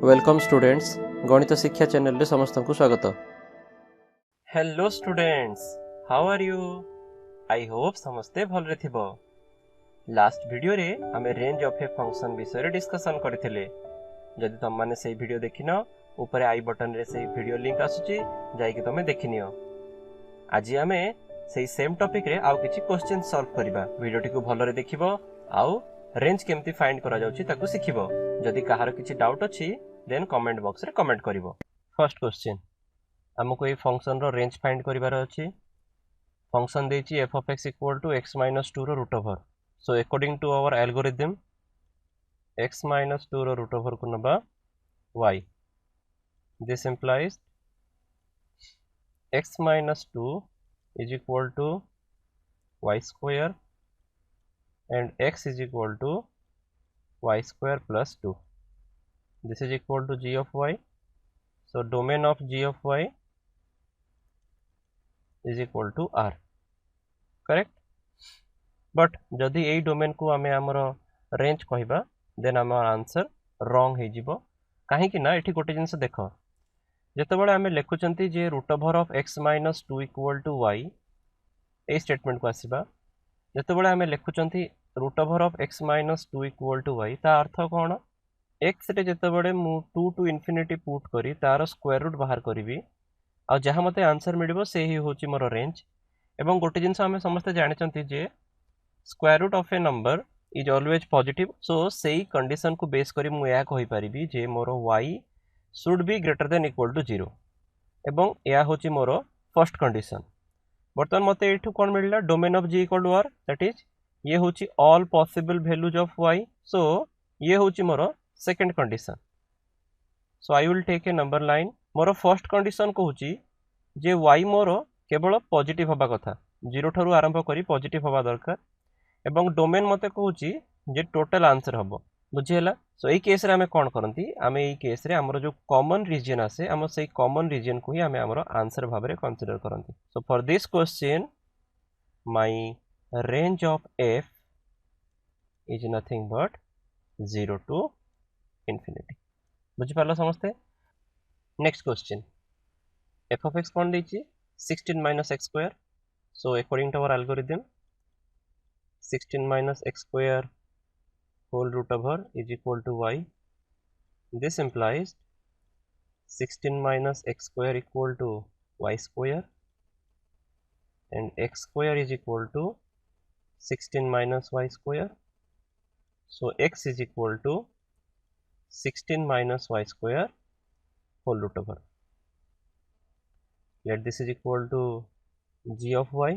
Welcome students गणित शिक्षा channel रे समस्त को स्वागत। Hello students, how are you? I hope समस्ते भलरे थिबो। लास्ट वीडियो रे हमें रेंज ऑफ ए फंक्शन विषय रे डिस्कशन करथिले। जदि तुम माने सेही वीडियो देखिनो ऊपर आई बटन रे सेही वीडियो लिंक आसुची, जाई कि तमे देखिनियो। आज हमें सेही सेम टॉपिक रे आउ किछि क्वेश्चन सॉल्व करबा। वीडियो टिको भलरे देखिबो आउ रेंज केमती फाइंड करा जाउची ताकू सिखिबो। जदि काहार किछि डाउट अछि देन कमेंट बॉक्स रे कमेंट करिवो। फर्स्ट क्वेश्चन, हमको ये फंक्शन रो रेंज फाइंड करिवार अछि। फंक्शन देछि f of x equal to x minus 2 row root over. So according to our algorithm x minus 2 row root over को नबा y। This implies x minus 2 is equal to y square and x is equal to y square plus 2. This is equal to g of y. So domain of g of y is equal to r. Correct. But जदि यही domain को आमे आमर range कहबा then आमर answer wrong हे जिवो। काहे कि ना एठी गोटे जिंस देखो, जेतेबेले आमे लेखुचंती जे root over of x minus 2 equal to y, ए स्टेटमेंट को आसीबा। जेतेबेले आमे लेखुचंती root over of x minus 2 equal to y, ता अर्थ कोन? x रे जेतेबेले मु 2 टू इन्फिनिटी पुट करी तार स्क्वायर रूट बाहर करिवि आ जहा मते आंसर मिलिबो से ही होची मोर रेंज। एवं गोटे जिनस आमे समस्त जानिचंती जे square root of a number is always positive. So सेही कंडीशन को बेस करी मु या कहि परिबी जे मोर y should be greater than equal to 0 एवं या होची मोर फर्स्ट कंडीशन। बर्तमान मते एठु कोन मिलला? Domain of g equal to r, that is ये होची all possible values of y। So ये होची मोर second condition. So I will take a number line. मोर फर्स्ट कंडीशन कहूची जे y मोर केवल पॉजिटिव हवा कथा, 0 ठारू आरंभ करी पॉजिटिव हवा दरकार। एवं डोमेन मते कहूची जे टोटल आंसर हबो। बुझिहेला? सो एई केस रे हमें कोन करंती? हमें एई केस रे हमरो जो कॉमन रीजन आसे हम सेई कॉमन रीजन को ही हमें हमरो आंसर भाव रे कंसीडर करंती। So for this question my range of f is nothing but 0 to infinity. बुझि पालो समस्ते? Next question, f of x कोन देछि? 16 minus x square. So according to our algorithm 16 minus x square whole root over is equal to y. This implies 16 minus x square equal to y square and x square is equal to 16 minus y square. So x is equal to 16 minus y square whole root over. Let this is equal to g of y.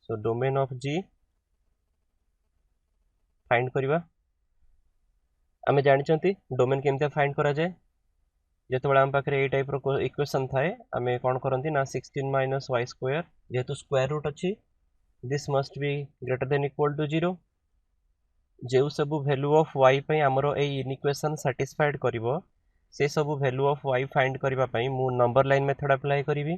So domain of g find करिवा। आमे जानिचंती domain केमते find करा जाय। जेतेबेले हम पाखरे ए type रो equation थाए आमे कोन करंती ना 16 माइनस y स्क्वायर, जेहेतु स्क्वायर रूट अछि this must be greater than equal to 0। जेउ सब वैल्यू ऑफ y पई हमरो ए इक्वेशन सैटिस्फाइड करिवो से सब वैल्यू ऑफ y फाइंड करिवा पई मु नंबर लाइन मेथड अप्लाई करिवि।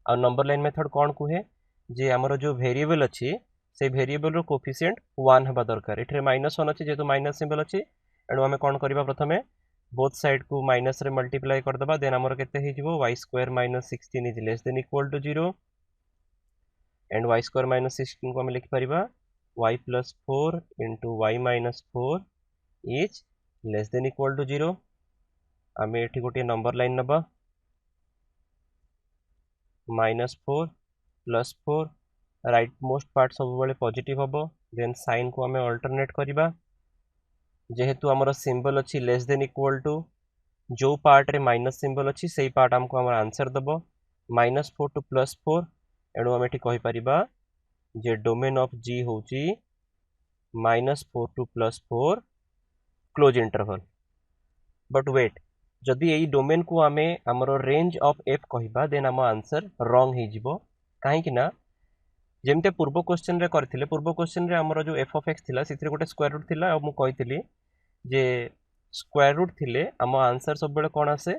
आ नंबर लाइन मेथड कोन कुहे जे हमरो जो वेरिएबल अछि से वेरिएबल रो कोफिशिएंट 1 हबा दरकार। एठरे -1 अछि जेतु माइनस सिंबल अछि एणु हमें कोन करिबा? प्रथमे बोथ साइड को माइनस रे मल्टीप्लाई कर दबा। देन हमर केते हे जिवो y square minus 16 is less than equal to 0 and y square minus 16 को हम लिख परिबा y plus 4 into y minus 4 is less than equal to 0। हमें एठी गोटे नंबर लाइन नबा -4 प्लस 4 राइट मोस्ट पार्ट सब बेले पॉजिटिव हबो। देन साइन को हमें अल्टरनेट करिबा। जेहेतु हमर सिंबल अछि लेस देन इक्वल टू, जो पार्ट रे माइनस सिंबल अछि सेही पार्ट हमको हमर आंसर दबो -4 टू +4। एणु हम एठी कहि परिबा जे डोमेन ऑफ g होची -4 to +4 close interval. But wait, जदि एई डोमेन को आमे हमरो रेंज ऑफ f कहिबा देन हम आंसर रॉन्ग हे जिवो। काहे कि ना जेमते पूर्व क्वेश्चन रे करथिले, पूर्व क्वेश्चन रे हमरो जो f of x थिला सेथिरे गोटे स्क्वायर रूट थिला आ मु कहितली जे स्क्वायर रूट थिले हम आंसर सब बेले कोन आसे?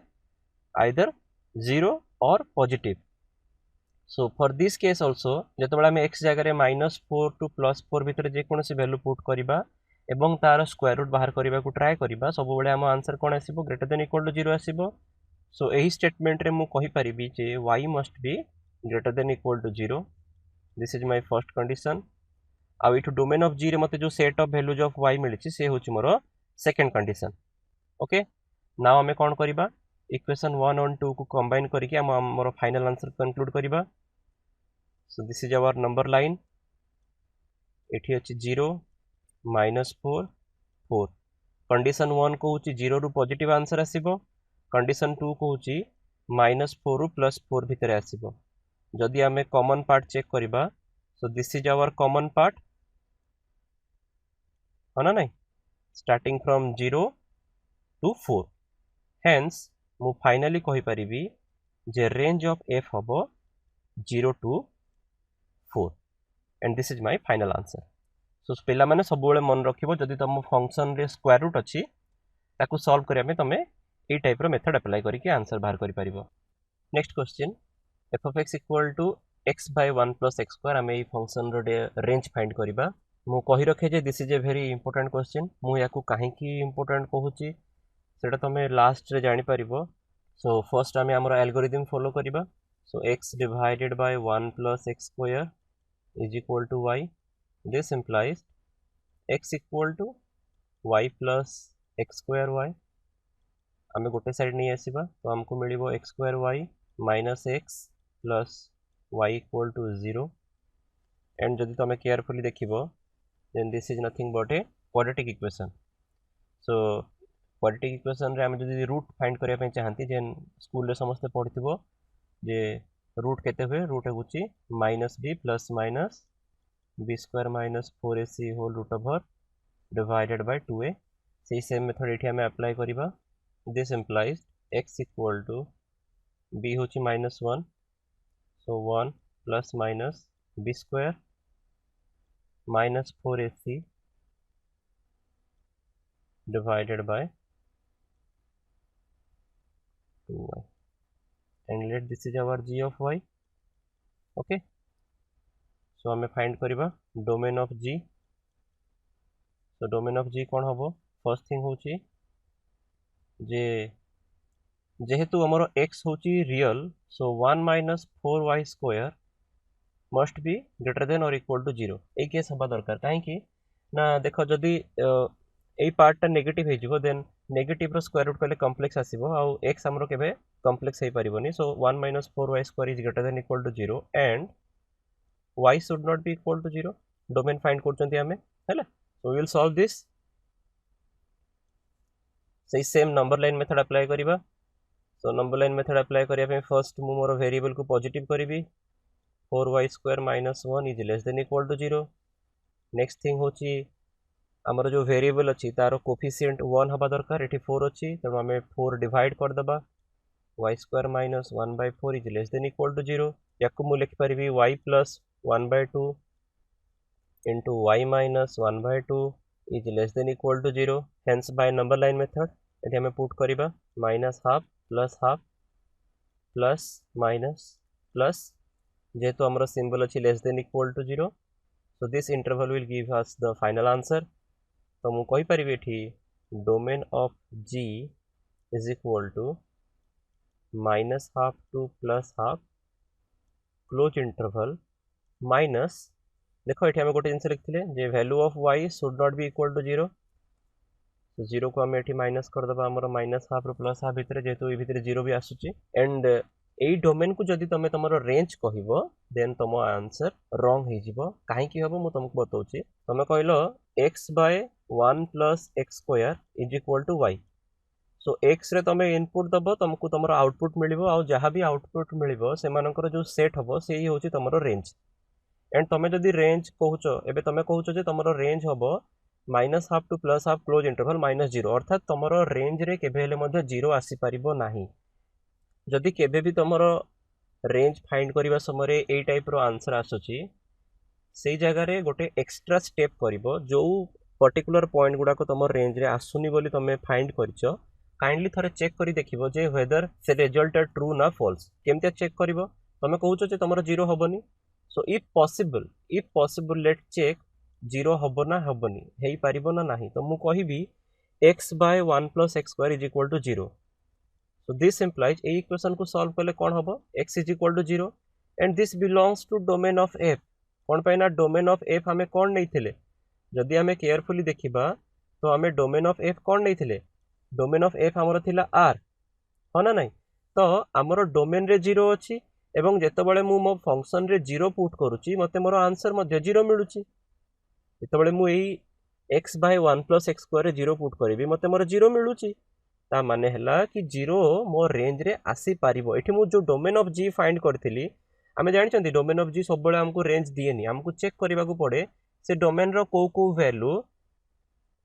आइदर 0 और positive. So for this case also जेतेबेले हम x जगह रे -4 टू +4 भितर जे कोनोसी वैल्यू पुट करिबा एवं तार स्क्वायर रूट बाहर करने को ट्राए करवा सब बेले आम आंसर कौन आसो ग्रेटर देन इक्वल टू 0 आसो। सो यही स्टेटमेंट रे मु कहि परिबी जे y must be greater than equal to 0। This is my first condition. आ इठु डोमेन ऑफ g रे मते जो set of values of y मिली से होची मोर सेकंड कंडीशन। ओके नाउ आमे कोन करबा इक्वेशन 1 और 2 को कंबाइन करके हमर फाइनल आंसर कंक्लूड करबा। So this is our number line. एठी अछि 0 -4 4। कंडीशन 1 को होची 0 रु पॉजिटिव आंसर आसीबो। कंडीशन 2 को होची -4 रु +4 भितर आसीबो। जदि आमे कॉमन पार्ट चेक करबा so this is our common part है ना नहीं स्टार्टिंग फ्रॉम 0 टू 4। हेन्स मु फाइनली कहि परिबी जे रेंज ऑफ f हबो 0 to 4 and this is my final answer. सो पिला माने सब बेले मन रखिबो जदि तुम फंक्शन रे स्क्वायर रूट अछि ताकू सॉल्व करिया में तमे ए टाइप रो मेथड अप्लाई करके आंसर बाहर करि परिबो। Next question f of x equal to x by 1 plus x square आमे ए फंक्शन रो रेंज फाइंड करिबा। मु कहि रखे जे this is a very important question. मु याकू काहे की इंपोर्टेंट कहूची सेटा तमे लास्ट रे जानि परिबो। सो फर्स्ट आमे हमर एल्गोरिथम फॉलो करिबा। सो x divided by 1 plus x square is equal to y. This implies x equal to y plus x square y। आमे गोटे साइड नहीं आसीबा तो हमको मिलिबो x square y minus x plus y equal to 0। And जदि तमे carefully देखिबो then this is nothing but a quadratic equation। so quadratic equation रे आमे जदि रूट फाइंड करिया पे चाहंती जेन स्कूल रे समस्त पढ़थिबो जे रूट केते हुए रूट होची -b plus minus b square minus 4ac whole root over divided by 2a। सही सेम मेथड एठी हमें अप्लाई करिबा। This implies x equal to b होची -1 so 1 plus minus b square minus 4ac divided by 2y and let this is our g of y। okay so हमें find करिबा domain of g। so domain of g कोन हबो first thing होची जे जेहेतु हमरो x होची real so 1 minus 4y square must be greater then और equal to 0। A case हबा दरकार काहे कि ना देखो जदि ए पार्टटा नेगेटिव हे जिवो देन नेगेटिव रो स्क्वायर रूट कले कॉम्प्लेक्स आसीबो आ x हमरो केबे कॉम्प्लेक्स हे परिबोनी। So 1 minus 4y square is greater than equal to 0 and y should not be equal to 0। Domain find करचंती हमें हैला। So we will solve this. सही same number line method apply करिबा। So number line method apply करिया पे first मु मोर variable को पॉजिटिव करिबी 4y square minus 1 is less than equal to 0। Next thing होची हमर जो वेरिएबल अछि तारो कोफिशिएंट 1 हबा दरकार एठी 4 अछि तनो हमें 4 डिवाइड कर दबा y square minus 1 by 4 is less than equal to 0। याकू मु लिखि परिबी y plus 1 by 2 into y minus 1 by 2 is less than equal to 0। hence by number line method एठी हमें पुट करिबा minus half plus minus plus जेहेतु हमरो symbol अछि less than equal to 0 so this interval will give us the final answer. तो मु कहि परिबी एठी domain of g is equal to minus half to plus half close interval minus देखो ये गोटे जिन लिखते जे value of y should not be equal to 0। तो 0 को आम ये माइनस करदे आमर माइनस हाफ प्लस हाफ भितर जेहेतु ये भितर 0 भी आसूची एंड यही डोमेन को जदि तुम तुम रेंज कहब देन तुम आंसर रॉन्ग हो कहीं हम मुझे तुमको बताऊँ तुम कहल x by 1 plus x square is equal to y। So x रे तुम इनपुट दब तुमको तुम आउटपुट मिल जहाँ भी आउटपुट मिल से जो सेट हम से ही हूँ तुम रेंज एंड तुम जदि रेंज कहूच एबे तुम कहूच तुम रेंज हम minus half to plus half close interval -0 अर्थात तुम रेंज रे केबे 0 आसी पारिबो नाही। जदि केबे भी तुम रेंज फाइंड करबा समय ए टाइप रो आंसर आसुची से जगह रे गोटे एक्स्ट्रा स्टेप करिवो जो पर्टिकुलर पॉइंट गुडा को तुम रेंज रे आसुनी बोली तुम फाइंड करछ काइंडली थरे चेक करी देखिबो जे वेदर से रिजल्ट ट्रू ना फॉल्स केमते चेक करिवो तुम कहूच जे तुम 0 हबनी। So if possible let's check zero हम ना हेनी हो पार ना नहीं तो मुझे कहि x by 1 plus x square is equal to 0 so this implies ए इक्वेशन को सॉल्व कले कौन हम x is equal to 0 and this belongs to domain of f कौन पाई ना डोमेन ऑफ f आमे कौन नहीं थिले जदि आमे केयरफुली देखिबा तो आमे डोमेन ऑफ f कौन नहीं थिले डोमेन ऑफ f हमर थिला r हो ना नहीं तो आमर डोमेन रे 0 अछि एवं जेतेबेले मु मो फंक्शन रे 0 पुट करूची मते मोर आंसर मध्ये 0 मिलुची जेतेबेले मु एई x by 1 plus x square 0 put करिवि मते मोर 0 मिलुची ता माने हला कि 0 मो रेंज रे आसी पारिबो एठी मु जो डोमेन ऑफ g फाइंड करथिली आमे जानचंदी डोमेन ऑफ g सब बेले हमको रेंज दिएनी हमको चेक करबा को पड़े से डोमेन रो को वैल्यू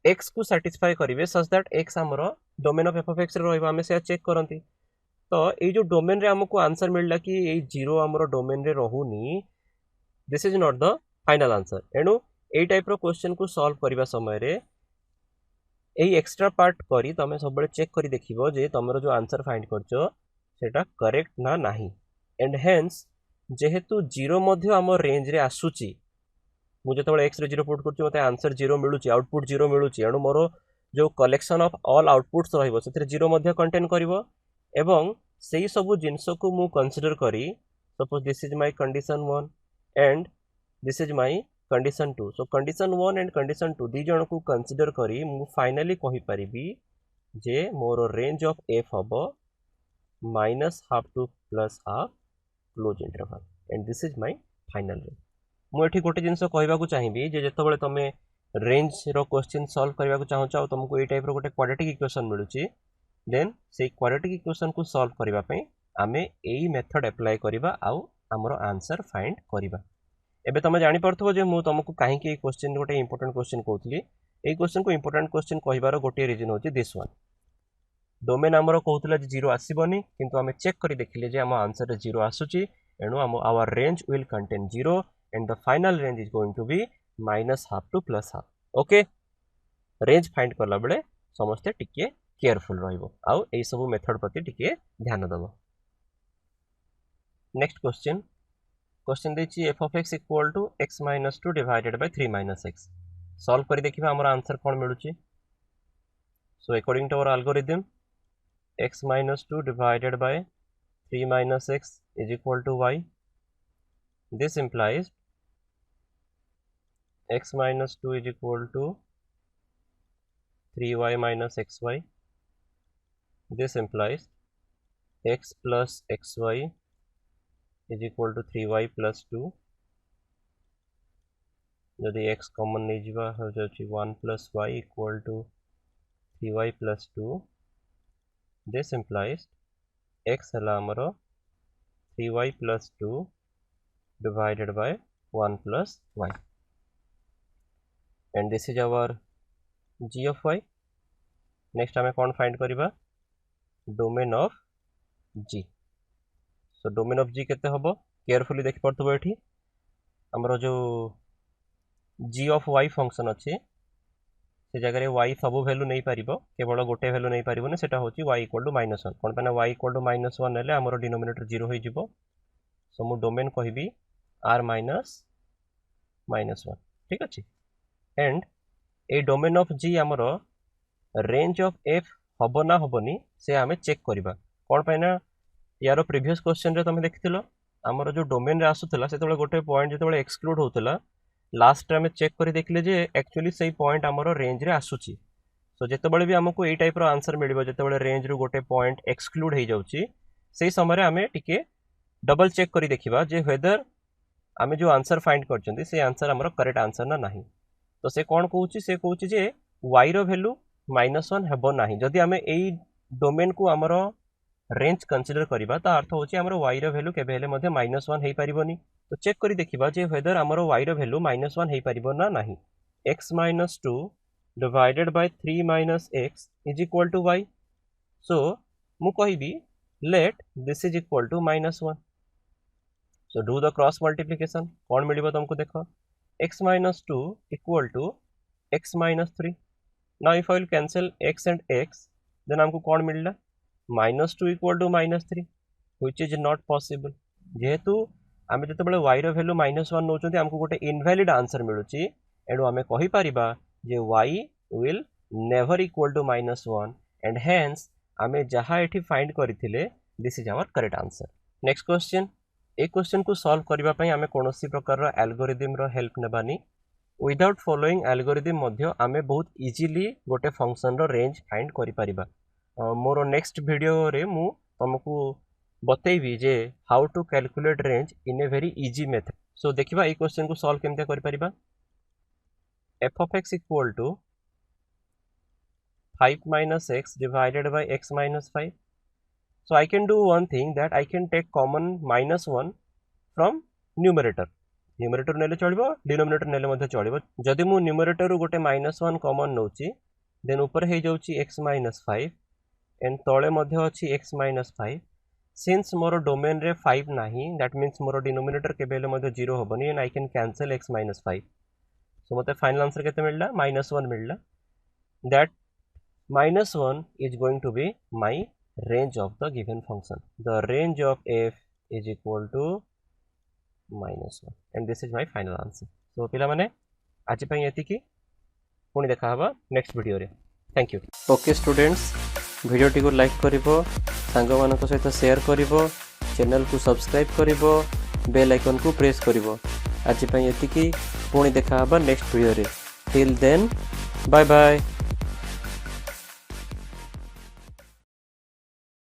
x को सैटिस्फाई करिवे सच दैट x हमरो domain of f of x रे रहइबा आमे से चेक करंती तो ये जो डोमेन रे हमको आंसर मिलला कि ये 0 हमरो डोमेन रे रहुनी this is not the final answer एणु ए टाइप रो क्वेश्चन को सॉल्व करबा समय रे एई एक्स्ट्रा पार्ट करी तमे सब बेले चेक करी देखिबो जे तमरो जो आंसर फाइंड करछो सेटा करेक्ट ना नाही एंड हेंस जेहेतु 0 मध्ये हम रेंज रे आसुची मु जेतेबेले x रे 0 पुट करछि मते आंसर 0 मिलुची आउटपुट 0 मिलुची एणु मोर जो कलेक्शन ऑफ ऑल आउटपुट्स रहइबो सेते 0 मध्ये कंटेन करिवो एवं सेही सबु जिंस को मु कंसीडर करी suppose this is my condition 1 and this is my condition 2 so condition 1 and condition 2 दी जण को कंसीडर करी मु फाइनली कहि परिबी जे मोर रेंज ऑफ f हबो minus half to plus half close interval and this is my final range मु एठी गोटे जिंस कहबा को चाहिबी जे जेतेबेले तमे रेंज रो क्वेश्चन सॉल्व करबा को चाहो चाहो तुमको ए टाइप रो गोटे क्वाड्रेटिक इक्वेशन मिलुची देन से क्वाड्रेटिक इक्वेशन को सॉल्व करबा पई आमे एई मेथड अप्लाई करबा आउ हमरो आंसर फाइंड करबा एबे तमे जानि परथबो जे मु तुमको काहे कि क्वेश्चन गोटे इंपोर्टेंट क्वेश्चन कहउतली ए क्वेश्चन को इंपोर्टेंट क्वेश्चन कहबार गोटे रीजन होची दिस वन डोमेन हमरो कहउतला जे 0 आसीबनी किंतु आमे चेक करी देखिले जे हम आंसर रे 0 आसुची एनु हम our range will contain 0 and the final range is going to be minus half to plus half okay range find करला बेले समस्ते टिके केयरफुल रहिबो आउ एई सब मेथड प्रति टिके ध्यान दबो नेक्स्ट क्वेश्चन देछि f of x equal to x minus 2 divided by 3 minus x solve करी देखिबा हमर आंसर कोन मिलुची so according to our algorithm x minus 2 divided by 3 minus x is equal to y this implies x minus 2 is equal to 3y minus xy this implies x plus xy is equal to 3y plus 2 यदि x common नहीं जीवा हो जाउची 1 plus y equal to 3y plus 2 this implies x हला हमरो 3y plus 2 divided by 1 plus y and this is our g of y next हमें कौन find करिबा domain of g so domain of g केते हबो carefully देखि परतबो एठी हमरो जो g ऑफ y फंक्शन अछि से जगह रे y सब वैल्यू नहीं पारिबो केवल गोटे वैल्यू नहीं पारिबो ने सेटा होची y इक्वल टू -1 कोन पना y इक्वल टू -1 हेले हमरो डिनोमिनेटर 0 होई जिवो सो मु डोमेन कहबी r -1 ठीक अछि and A domain of g हमरो रेंज ऑफ f हबो ना हबोनी से हमें चेक करबा कोन पना यार प्रीवियस क्वेश्चन रे तुम देखिथिलो हमरो जो डोमेन रे आसुतला सेतबेले गोटे पॉइंट जेतबेले एक्सक्लूड होतला लास्ट रे हमें चेक करी देखले जे एक्चुअली सही पॉइंट हमरो रेंज रे आसुची सो जेतबेले भी हमको ए टाइप रो आंसर मिलिबो जेतबेले रेंज रो गोटे पॉइंट एक्सक्लूड हे जाउची सेही समय रे हमें टिके डबल चेक करी देखिबा जे वेदर हमें जो आंसर फाइंड करचंती से आंसर हमरो करेक्ट आंसर ना नाही तो से कोन कहउची से कहउची जे y रो वैल्यू -1 हेबो नाही जदी हमें एई डोमेन को हमरो रेंज कंसीडर करिबा ता अर्थ होची हमरो y रो वैल्यू केबे हेले मध्ये -1 हेई परिबोनी तो चेक करी देखिबा जे वेदर हमरो y रो वैल्यू -1 हेई परिबो ना नाही x - 2 divided by 3 minus x is equal to y so मु कहिबी let this is equal to -1 so do the cross multiplication कोन मिलिबो तुमको देखो x - 2 equal to x - 3 now if I will cancel x and x then हमको कोन मिलला -2 equal to -3 which is not possible जेहेतु आमे जते बळे y रो value -1 नोचोंती हमको गोटे invalid answer मिलुची एणु आमे कहि परिबा जे y will never equal to -1 and hence आमे जहा एठी फाइंड करथिले this is our correct answer. Next question, ए क्वेश्चन को सॉल्व करबा पई आमे कोनोसी प्रकार रो एल्गोरिथम रो हेल्प नेबानी। विदाउट फॉलोइंग एल्गोरिथम मध्य आमे बहुत इजीली गोटे फंक्शन रो रेंज फाइंड करि परिबा। मोर नेक्स्ट वीडियो रे मु तुमको बतैबी जे how to calculate range in a very easy method. So देखिबा ए क्वेश्चन को सॉल्व केमते करि परिबा। f of x equal to 5 minus x divided by x minus 5. So I can do one thing, that I can take common -1 from numerator. Numerator नेले चलिबो, denominator नेले मध्ये चलिबो। जदि मु न्यूमरेटर रु गोटे -1 कॉमन नउची, देन ऊपर हे जाउची x minus 5 एंड तळे मध्ये अछि x minus 5। सिंस मोर डोमेन रे 5 नाही, दैट मीन्स मोर डिनोमिनेटर केबेले मध्ये 0 होबनी and I can cancel x minus 5। So मते फाइनल आंसर केते मिलला, -1 मिलला। That -1 is going to be my range of the given function. The range of f is equal to -1 and this is my final answer. So पिला माने आज पई एति की पुणी देखा हबा नेक्स्ट वीडियो रे। Thank you. Okay students, video टी को लाइक करिवो, सांग मानक सहित शेयर करिवो, चैनल को सब्सक्राइब करिवो, बेल आइकन को प्रेस करिवो। आज पई एति की पुणी देखा हबा नेक्स्ट वीडियो रे। Till then bye bye.